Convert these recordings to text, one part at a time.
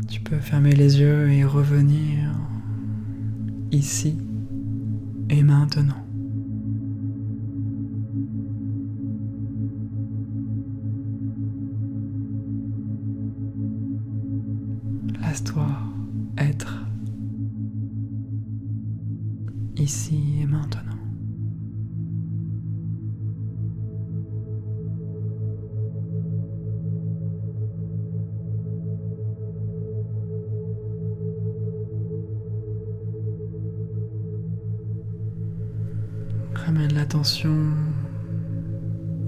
Tu peux fermer les yeux et revenir ici et maintenant. Laisse-toi être ici et maintenant. Ramène l'attention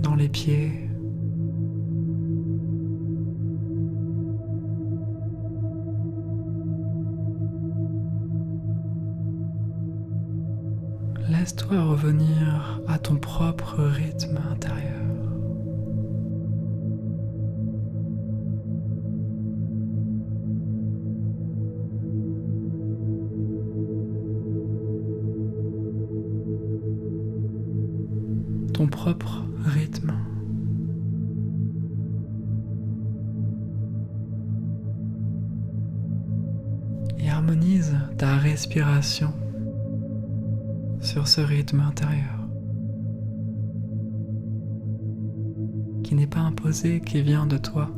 dans les pieds. Laisse-toi revenir à ton propre rythme intérieur. Ton propre rythme. Et harmonise ta respiration sur ce rythme intérieur qui n'est pas imposé, qui vient de toi.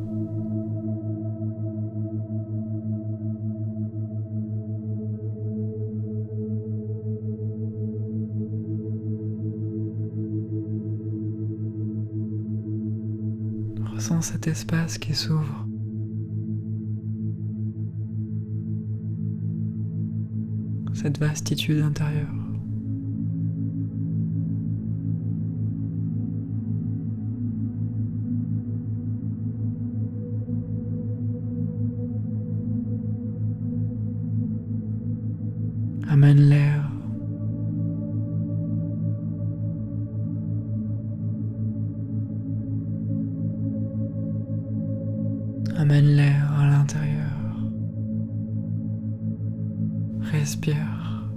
Ressens cet espace qui s'ouvre. Cette vastitude intérieure. Amène l'air. Amène l'air à l'intérieur. Respire.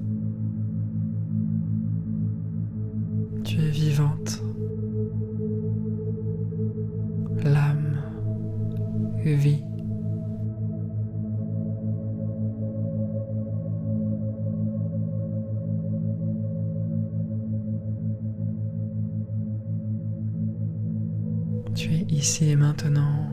Tu es vivante. L'âme vit. Tu es ici et maintenant.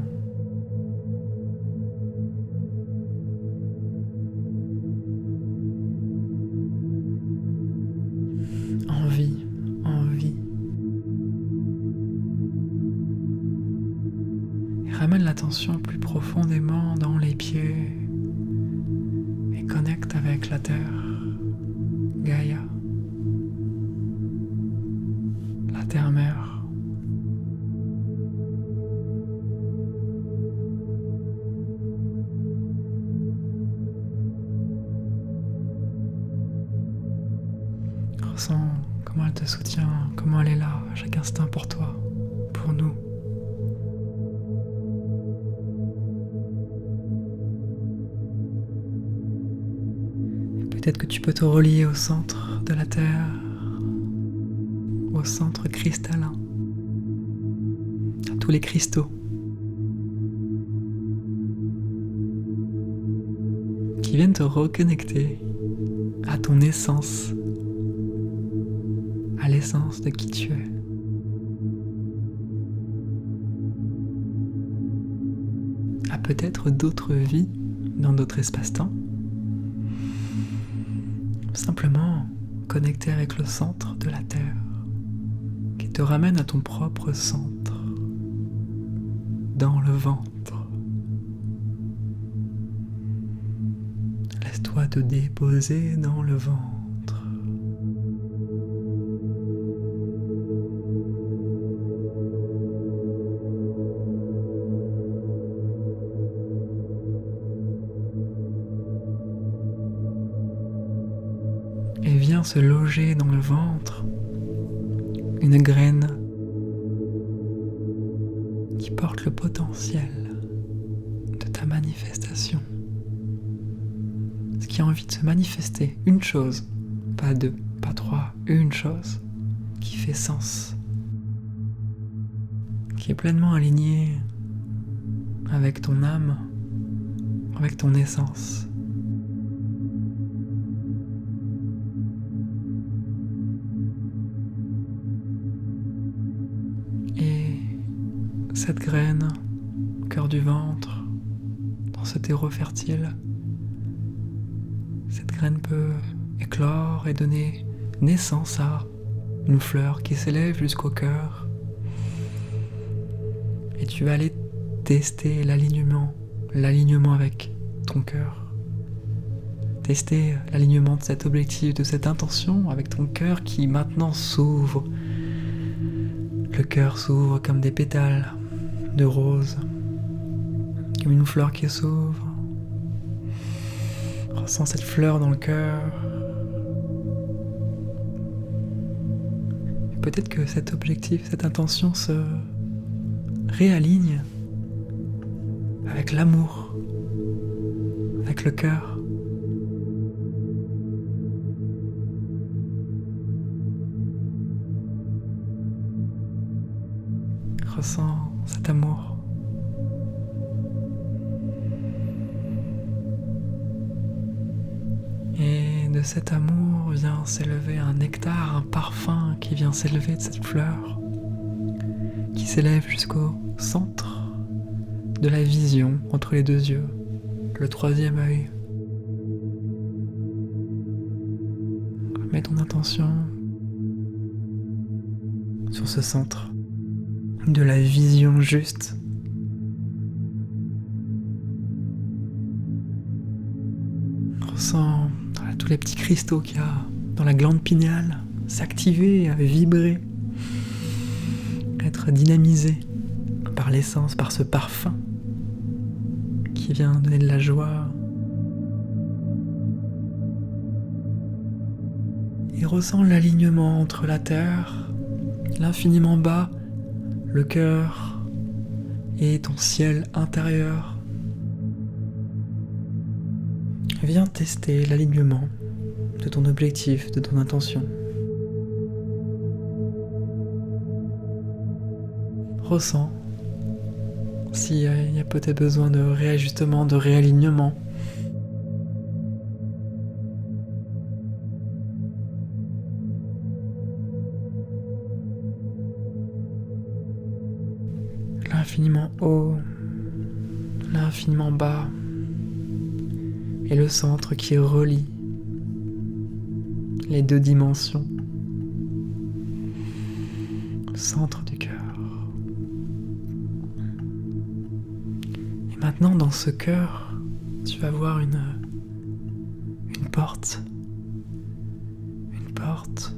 En vie. Et ramène l'attention plus profondément dans les pieds et connecte avec la terre, Gaïa, la terre-mère. Ressens comment elle te soutient, comment elle est là à chaque instant pour toi, pour nous. Et peut-être que tu peux te relier au centre de la Terre, au centre cristallin, à tous les cristaux qui viennent te reconnecter à ton essence, à l'essence de qui tu es. À peut-être d'autres vies dans d'autres espaces-temps. Simplement connecter avec le centre de la Terre qui te ramène à ton propre centre, dans le ventre. Laisse-toi te déposer dans le ventre. Et vient se loger dans le ventre une graine qui porte le potentiel de ta manifestation. Ce qui a envie de se manifester, une chose, pas deux, pas trois, une chose qui fait sens, qui est pleinement alignée avec ton âme, avec ton essence. Et cette graine au cœur du ventre, dans ce terreau fertile, cette graine peut éclore et donner naissance à une fleur qui s'élève jusqu'au cœur. Et tu vas aller tester l'alignement avec ton cœur. Tester l'alignement de cet objectif, de cette intention avec ton cœur qui maintenant s'ouvre. Le cœur s'ouvre comme des pétales de rose, comme une fleur qui s'ouvre. Ressens cette fleur dans le cœur. Et peut-être que cet objectif, cette intention se réaligne avec l'amour, avec le cœur. Ressens cet amour. Et de cet amour vient s'élever un nectar, un parfum qui vient s'élever de cette fleur, qui s'élève jusqu'au centre de la vision entre les deux yeux, le troisième œil. Mets ton attention sur ce centre de la vision juste. Ressens tous les petits cristaux qu'il y a dans la glande pinéale s'activer, vibrer, être dynamisés par l'essence, par ce parfum qui vient donner de la joie. Et ressens l'alignement entre la terre, l'infiniment bas, le cœur et ton ciel intérieur. Viens tester l'alignement de ton objectif, de ton intention. Ressens s'il y a peut-être besoin de réajustement, de réalignement. L'infiniment haut, l'infiniment bas, et le centre qui relie les deux dimensions. Le centre du cœur. Et maintenant, dans ce cœur, tu vas voir une porte. Une porte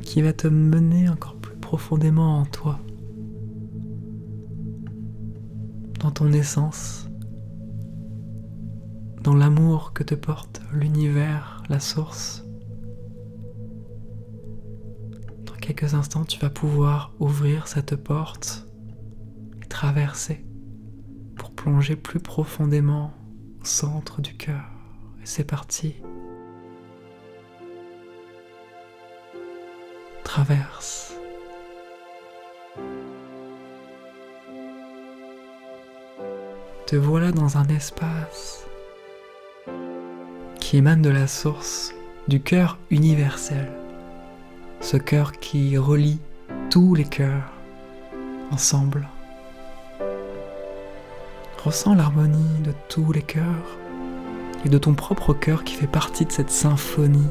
qui va te mener encore plus profondément en toi. Dans ton essence, dans l'amour que te porte l'univers, la source. Dans quelques instants, tu vas pouvoir ouvrir cette porte et traverser pour plonger plus profondément au centre du cœur. Et c'est parti. Traverse. Te voilà dans un espace qui émane de la source, du cœur universel. Ce cœur qui relie tous les cœurs ensemble. Ressens l'harmonie de tous les cœurs et de ton propre cœur qui fait partie de cette symphonie.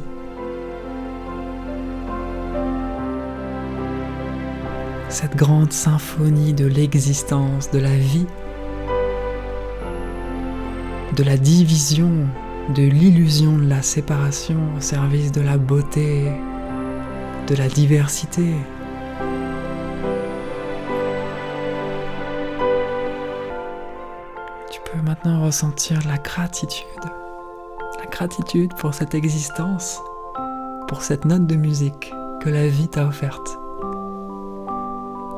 Cette grande symphonie de l'existence, de la vie, de la division, de l'illusion de la séparation au service de la beauté, de la diversité. Tu peux maintenant ressentir la gratitude pour cette existence, pour cette note de musique que la vie t'a offerte.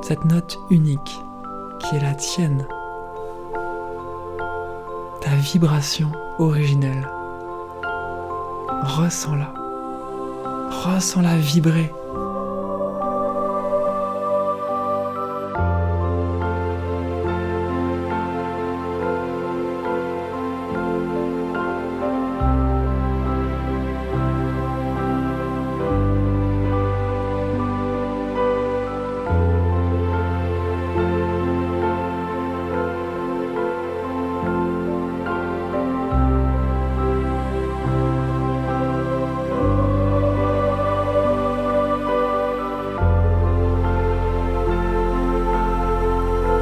Cette note unique qui est la tienne. Ta vibration originelle. Ressens-la. Ressens-la vibrer.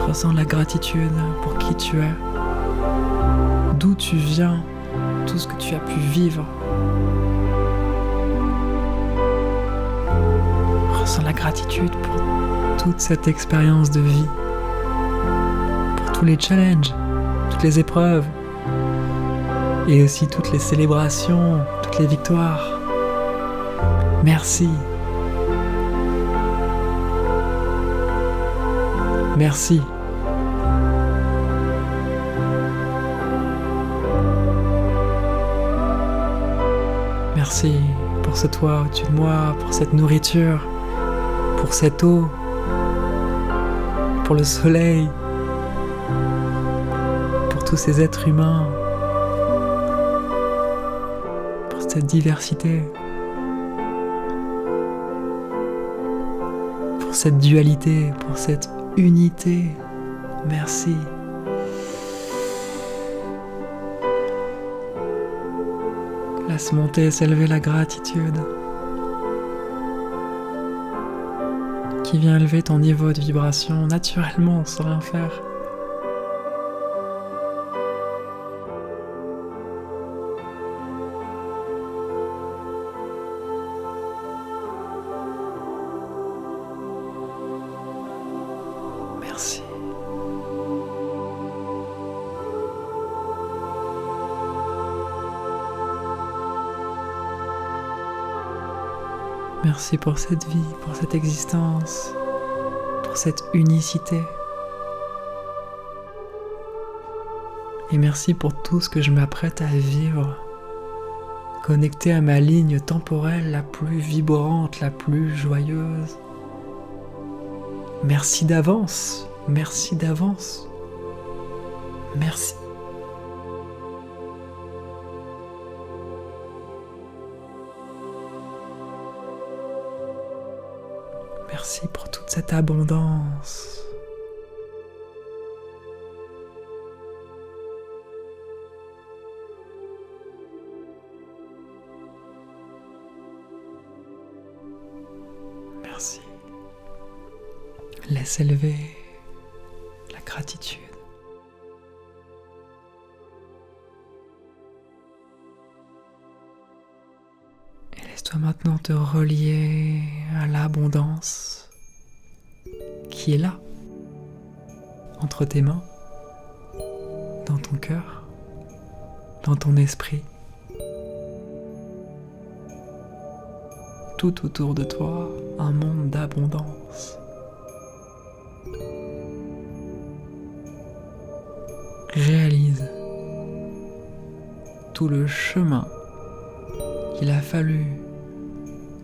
Ressens la gratitude pour qui tu es, d'où tu viens, tout ce que tu as pu vivre. Ressens la gratitude pour toute cette expérience de vie, pour tous les challenges, toutes les épreuves, et aussi toutes les célébrations, toutes les victoires. Merci. Merci. Merci pour ce toit au-dessus de moi, pour cette nourriture, pour cette eau, pour le soleil, pour tous ces êtres humains, pour cette diversité, pour cette dualité, pour cette unité. Merci. Laisse monter et s'élever la gratitude qui vient élever ton niveau de vibration naturellement sans rien faire. Merci. Merci pour cette vie, pour cette existence, pour cette unicité. Et merci pour tout ce que je m'apprête à vivre, connecté à ma ligne temporelle la plus vibrante, la plus joyeuse. Merci d'avance, merci d'avance, merci. Merci pour toute cette abondance. Merci. Laisse élever la gratitude. Et laisse-toi maintenant te relier à l'abondance qui est là, entre tes mains, dans ton cœur, dans ton esprit. Tout autour de toi, un monde d'abondance. Réalise tout le chemin qu'il a fallu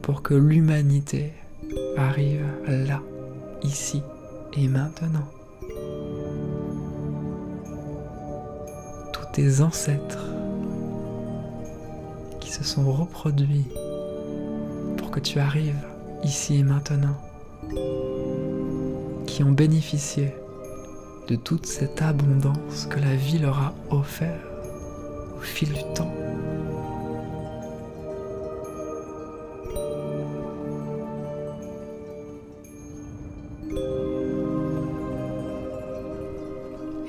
pour que l'humanité arrive là, ici et maintenant. Tous tes ancêtres qui se sont reproduits pour que tu arrives ici et maintenant, qui ont bénéficié de toute cette abondance que la vie leur a offert au fil du temps.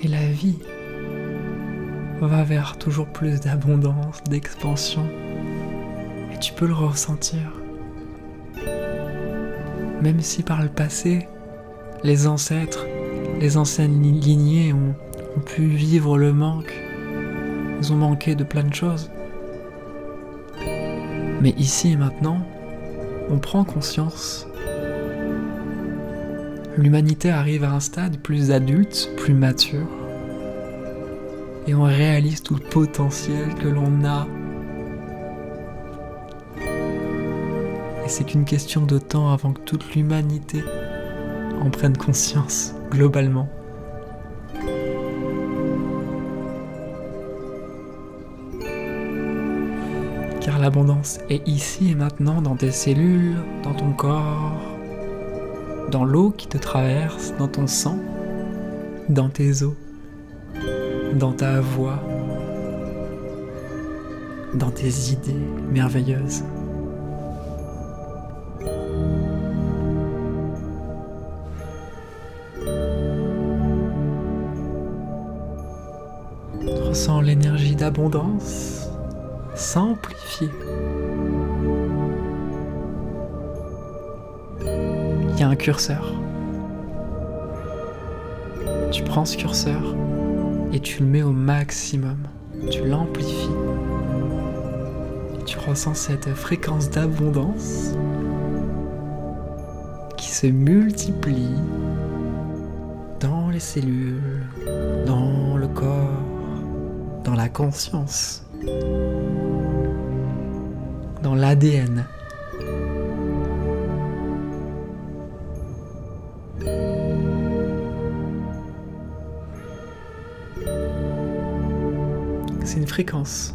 Et la vie va vers toujours plus d'abondance, d'expansion, et tu peux le ressentir. Même si par le passé, les ancêtres, les anciennes lignées ont pu vivre le manque, ils ont manqué de plein de choses. Mais ici et maintenant, on prend conscience. L'humanité arrive à un stade plus adulte, plus mature, et on réalise tout le potentiel que l'on a. Et c'est qu'une question de temps avant que toute l'humanité en prenne conscience, globalement. Car l'abondance est ici et maintenant dans tes cellules, dans ton corps, dans l'eau qui te traverse, dans ton sang, dans tes os, dans ta voix, dans tes idées merveilleuses. ressens l'énergie d'abondance s'amplifier. Il y a un curseur. Tu prends ce curseur et tu le mets au maximum. Tu l'amplifies. Tu ressens cette fréquence d'abondance qui se multiplie dans les cellules, dans le corps, dans la conscience, dans l'ADN. C'est une fréquence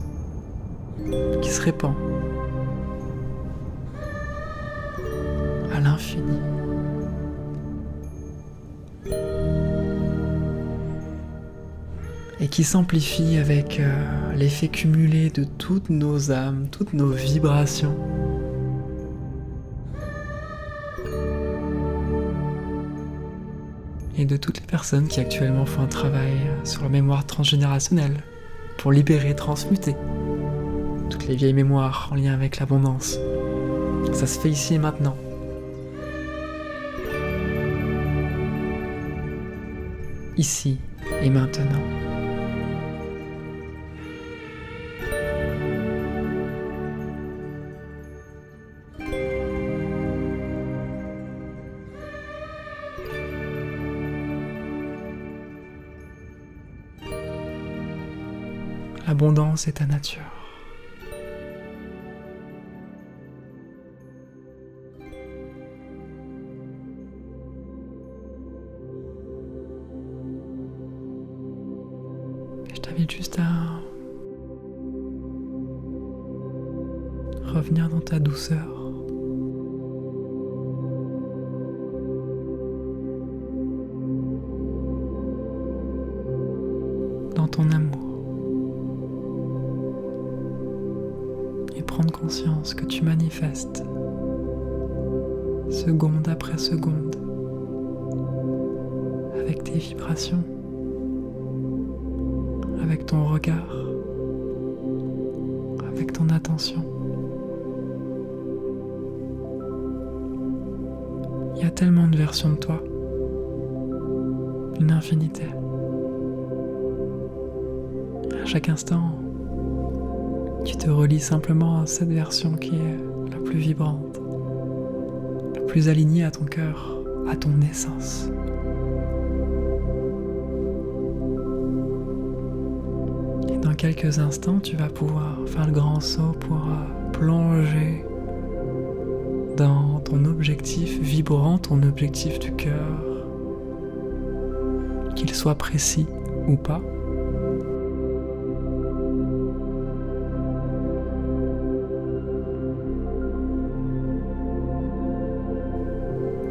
qui se répand à l'infini. Et qui s'amplifie avec l'effet cumulé de toutes nos âmes, toutes nos vibrations. Et de toutes les personnes qui actuellement font un travail sur leur mémoire transgénérationnelle pour libérer, transmuter toutes les vieilles mémoires en lien avec l'abondance. Ça se fait ici et maintenant. Ici et maintenant. L'abondance est ta nature. Je t'invite juste à revenir dans ta douceur. Dans ton amour. Et prendre conscience que tu manifestes seconde après seconde avec tes vibrations, avec ton regard, avec ton attention. Il y a tellement de versions de toi, une infinité. À chaque instant, tu te relis simplement à cette version qui est la plus vibrante, la plus alignée à ton cœur, à ton essence. Et dans quelques instants, tu vas pouvoir faire le grand saut pour plonger dans ton objectif vibrant, ton objectif du cœur, qu'il soit précis ou pas.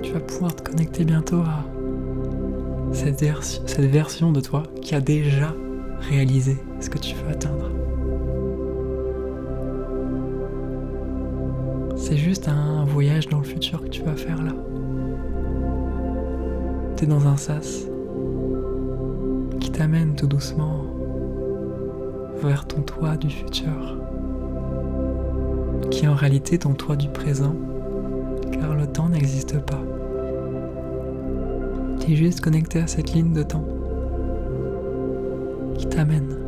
Tu vas pouvoir te connecter bientôt à cette version de toi qui a déjà réalisé ce que tu veux atteindre. C'est juste un voyage dans le futur que tu vas faire là. Tu es dans un sas qui t'amène tout doucement vers ton toi du futur, qui est en réalité ton toi du présent, car le temps n'existe pas. Tu es juste connecté à cette ligne de temps qui t'amène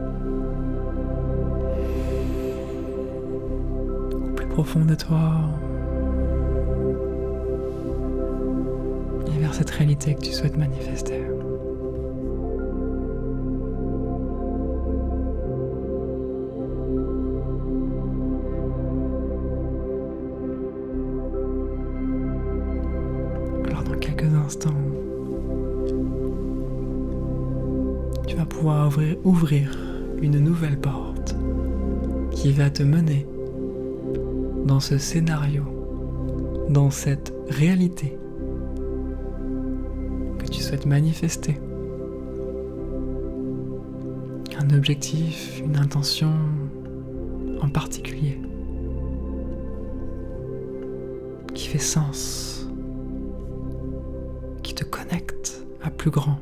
au plus profond de toi et vers cette réalité que tu souhaites manifester. Alors dans quelques instants, tu vas pouvoir ouvrir une nouvelle porte qui va te mener dans ce scénario, dans cette réalité que tu souhaites manifester. Un objectif, une intention en particulier qui fait sens, qui te connecte à plus grand.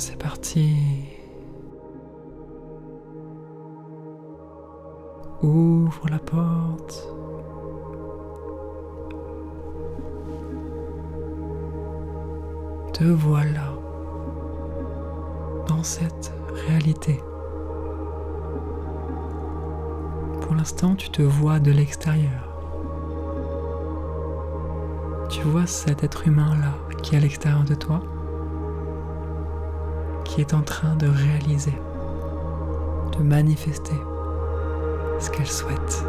C'est parti. Ouvre la porte. Te voilà dans cette réalité. Pour l'instant, tu te vois de l'extérieur. Tu vois cet être humain-là qui est à l'extérieur de toi, qui est en train de réaliser, de manifester ce qu'elle souhaite.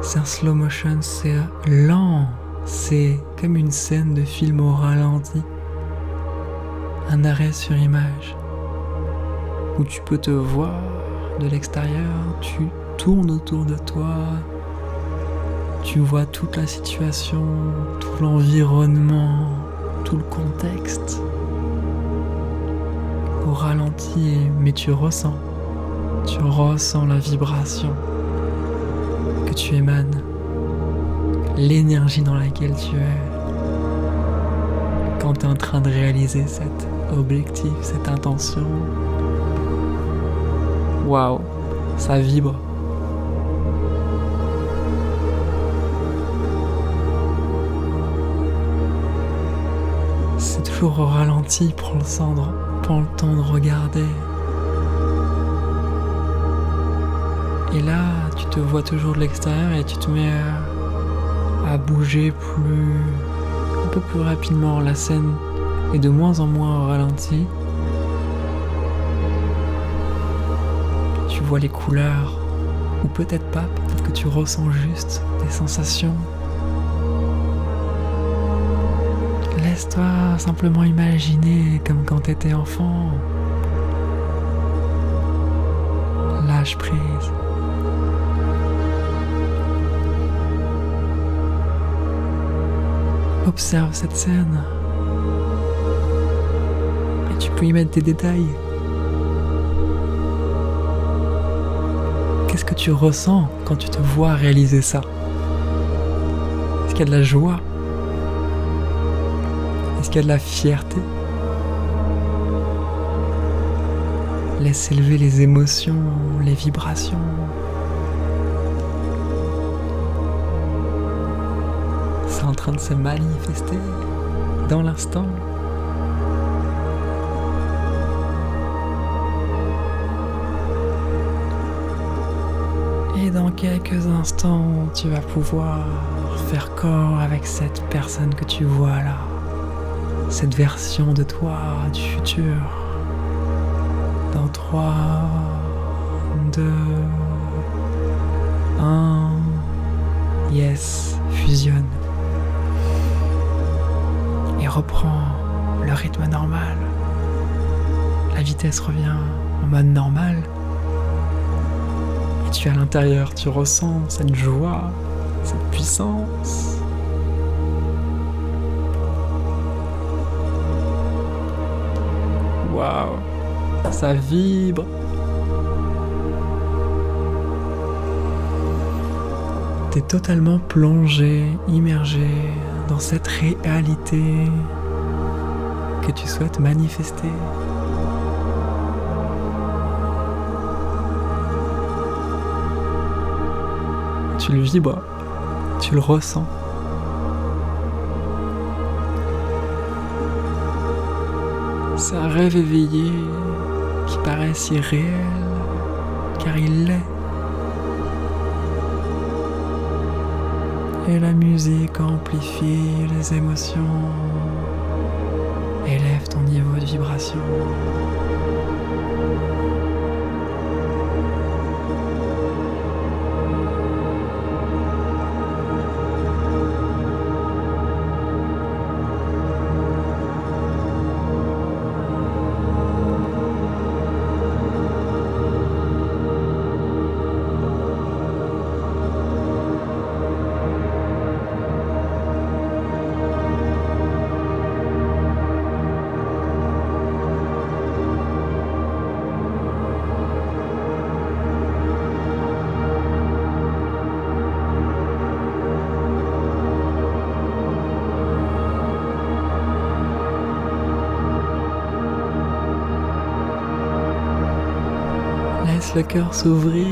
C'est un slow motion, c'est lent, c'est comme une scène de film au ralenti, un arrêt sur image, où tu peux te voir de l'extérieur, tu tournes autour de toi, tu vois toute la situation, tout l'environnement, tout le contexte au ralenti, mais tu ressens la vibration que tu émanes, l'énergie dans laquelle tu es quand tu es en train de réaliser cet objectif, cette intention. Waouh, ça vibre. C'est toujours au ralenti, prends le temps de regarder. Et là, tu te vois toujours de l'extérieur et tu te mets à bouger un peu plus rapidement. La scène est de moins en moins au ralenti. Tu vois les couleurs, ou peut-être pas, peut-être que tu ressens juste des sensations. Laisse-toi simplement imaginer comme quand tu étais enfant. Lâche prise. Observe cette scène. Et tu peux y mettre des détails. Qu'est-ce que tu ressens quand tu te vois réaliser ça? Est-ce qu'il y a de la joie? Est-ce qu'il y a de la fierté? Laisse élever les émotions, les vibrations. C'est en train de se manifester dans l'instant. Et dans quelques instants, tu vas pouvoir faire corps avec cette personne que tu vois là. Cette version de toi du futur. Dans 3, 2, 1, yes, fusionne. Et reprends le rythme normal. La vitesse revient en mode normal. Et tu es à l'intérieur, tu ressens cette joie, cette puissance. Waouh, ça vibre. T'es totalement plongé, immergé dans cette réalité que tu souhaites manifester. Tu le vibres, tu le ressens. C'est un rêve éveillé qui paraît si réel, car il l'est. Et la musique amplifie les émotions, élève ton niveau de vibration. Laisse le cœur s'ouvrir,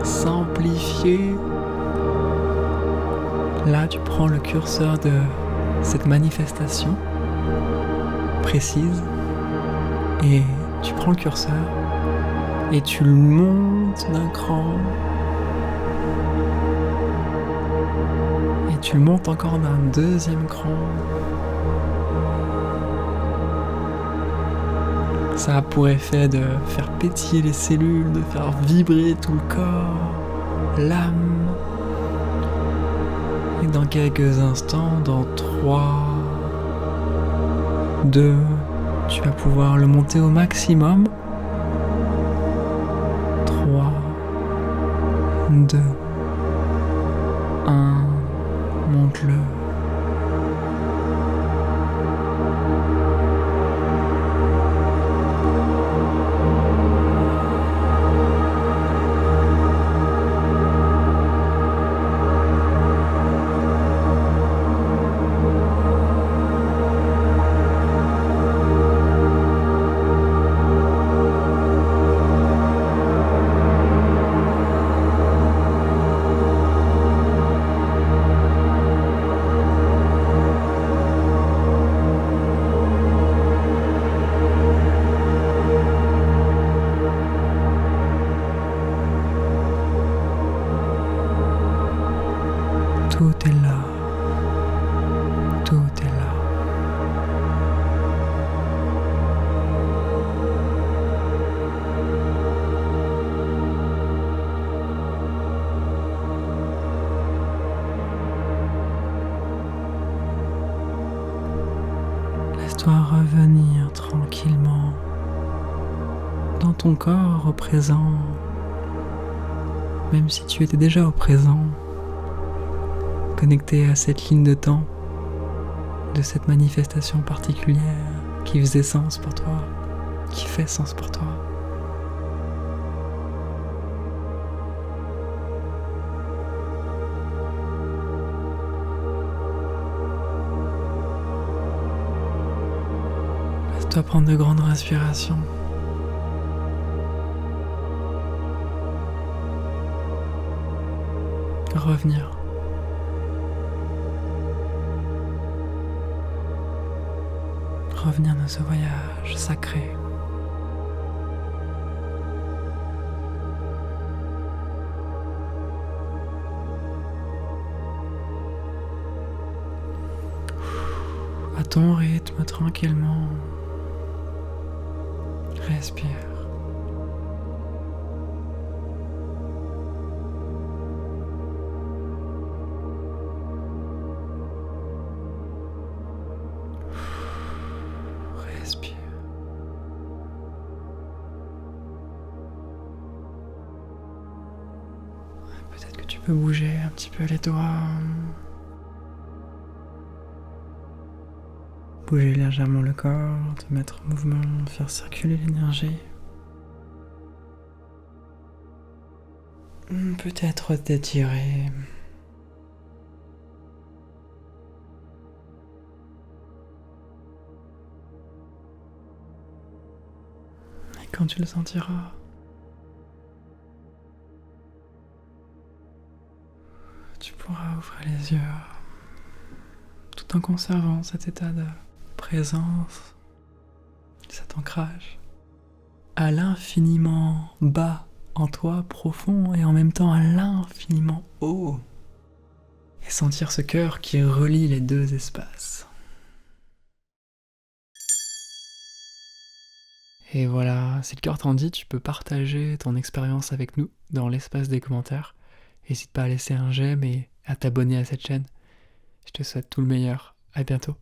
s'amplifier. Là, tu prends le curseur de cette manifestation précise et tu prends le curseur et tu le montes d'un cran et tu le montes encore d'un deuxième cran. Ça a pour effet de faire pétiller les cellules, de faire vibrer tout le corps, l'âme. Et dans quelques instants, dans 3, 2, tu vas pouvoir le monter au maximum. 3, 2, 1, monte-le. Tout est là. Tout est là. Laisse-toi revenir tranquillement dans ton corps au présent, même si tu étais déjà au présent. Connecté à cette ligne de temps, de cette manifestation particulière qui faisait sens pour toi, qui fait sens pour toi. Laisse-toi prendre de grandes respirations. Revenir. Revenir de ce voyage sacré. À ton rythme, tranquillement. Respire. Respire. Peut-être que tu peux bouger un petit peu les doigts. Bouger légèrement le corps, te mettre en mouvement, faire circuler l'énergie. Peut-être t'étirer. Et quand tu le sentiras, tu pourras ouvrir les yeux tout en conservant cet état de présence, cet ancrage à l'infiniment bas en toi, profond, et en même temps à l'infiniment haut. Et sentir ce cœur qui relie les deux espaces. Et voilà, si le cœur t'en dit, tu peux partager ton expérience avec nous dans l'espace des commentaires. N'hésite pas à laisser un j'aime et à t'abonner à cette chaîne. Je te souhaite tout le meilleur. À bientôt.